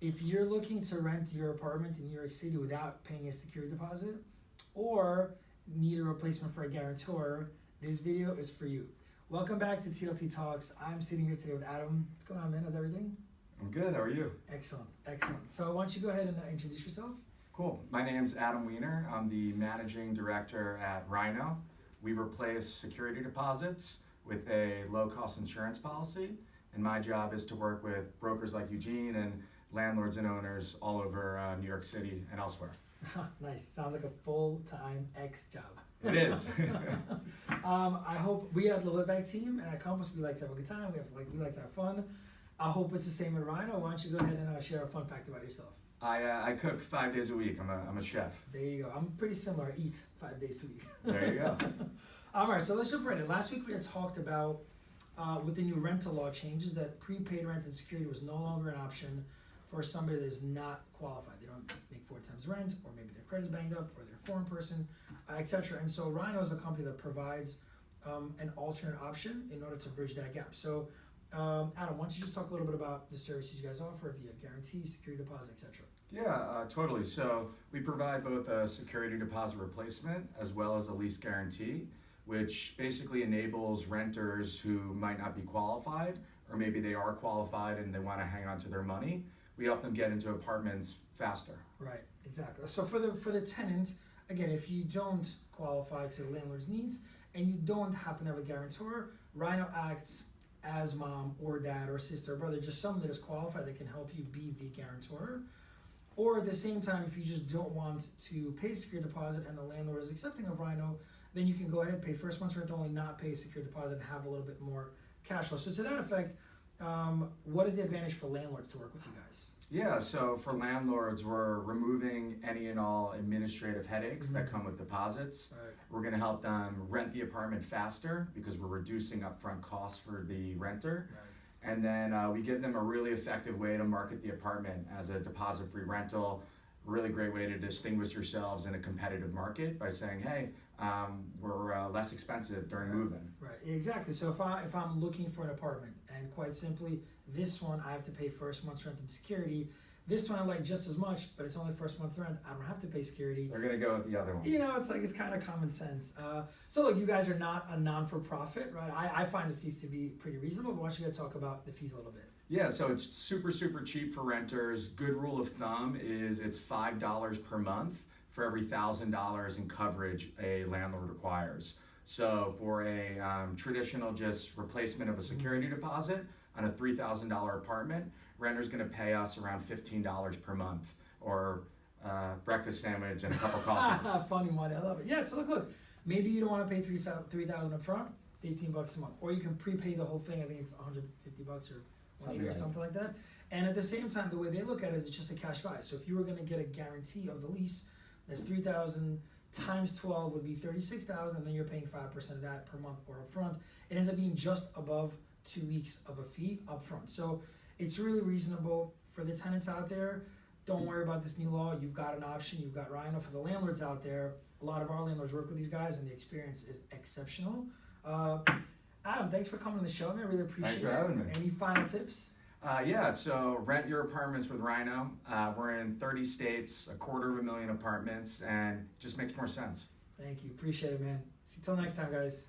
If you're looking to rent your apartment in New York City without paying a security deposit, or need a replacement for a guarantor, this video is for you. Welcome back to TLT Talks. I'm sitting here today with Adam. What's going on, man? How's everything? I'm good. How are you? Excellent, excellent. So why don't you go ahead and introduce yourself? Cool. My name's Adam Weiner. I'm the managing director at Rhino. We replace security deposits with a low-cost insurance policy, and my job is to work with brokers like Eugene and landlords and owners all over New York City and elsewhere. Nice. Sounds like a full-time X job. It is. I hope we at the Litvak team and at Compass, we like to have a good time. We like to have fun. I hope it's the same with Rhino. Why don't you go ahead and share a fun fact about yourself? I cook 5 days a week. I'm a chef. There you go. I'm pretty similar. I eat 5 days a week. There you go. All right, so let's jump right in. Last week we had talked about with the new rental law changes that prepaid rent and security was no longer an option for somebody that is not qualified. They don't make 4 times rent, or maybe their credit's banged up, or they're a foreign person, etc. And so Rhino is a company that provides an alternate option in order to bridge that gap. So Adam, why don't you just talk a little bit about the services you guys offer via guarantee, security deposit, etc. Yeah, totally. So we provide both a security deposit replacement as well as a lease guarantee, which basically enables renters who might not be qualified, or maybe they are qualified and they want to hang on to their money. We help them get into apartments faster. Right, exactly. So for the tenant, again, if you don't qualify to the landlord's needs and you don't happen to have a guarantor, Rhino acts as mom or dad or sister or brother, just someone that is qualified that can help you be the guarantor. Or at the same time, if you just don't want to pay a security deposit and the landlord is accepting of Rhino, then you can go ahead, pay first month's rent only, not pay a security deposit, and have a little bit more cash flow. So to that effect, what is the advantage for landlords to work with you guys? Yeah, so for landlords, we're removing any and all administrative headaches that come with deposits. Right. We're going to help them rent the apartment faster because we're reducing upfront costs for the renter. Right. And then we give them a really effective way to market the apartment as a deposit-free rental. Really great way to distinguish yourselves in a competitive market by saying, hey, we're less expensive during move-in. Right, exactly. So if I'm looking for an apartment, and quite simply, this one I have to pay first month's rent and security. This one I like just as much, but it's only first month rent. I don't have to pay security. They're gonna go with the other one. You know, it's kind of common sense. So look, you guys are not a non-for-profit, right? I find the fees to be pretty reasonable, but why don't you guys talk about the fees a little bit? Yeah, so it's super cheap for renters. Good rule of thumb is it's $5 per month for every $1,000 in coverage a landlord requires. So for a traditional just replacement of a security deposit on a $3,000 apartment, renter's gonna pay us around $15 per month, or breakfast sandwich and a couple coffees. Funny money, I love it. Yeah, so look, maybe you don't want to pay $3,000 up front, $15 a month, or you can prepay the whole thing. I think it's $150 or something like that. And at the same time, the way they look at it is it's just a cash buy. So if you were going to get a guarantee of the lease, that's $3,000 times 12 would be $36,000, and then you're paying 5% of that per month or upfront. It ends up being just above 2 weeks of a fee upfront. So it's really reasonable for the tenants out there. Don't worry about this new law. You've got an option. You've got Rhino. For the landlords out there, a lot of our landlords work with these guys, and the experience is exceptional. Adam, thanks for coming on the show, man. I really appreciate it. Thanks for having me. Any final tips? Yeah, so rent your apartments with Rhino. We're in 30 states, 250,000 apartments, and it just makes more sense. Thank you. Appreciate it, man. See you till next time, guys.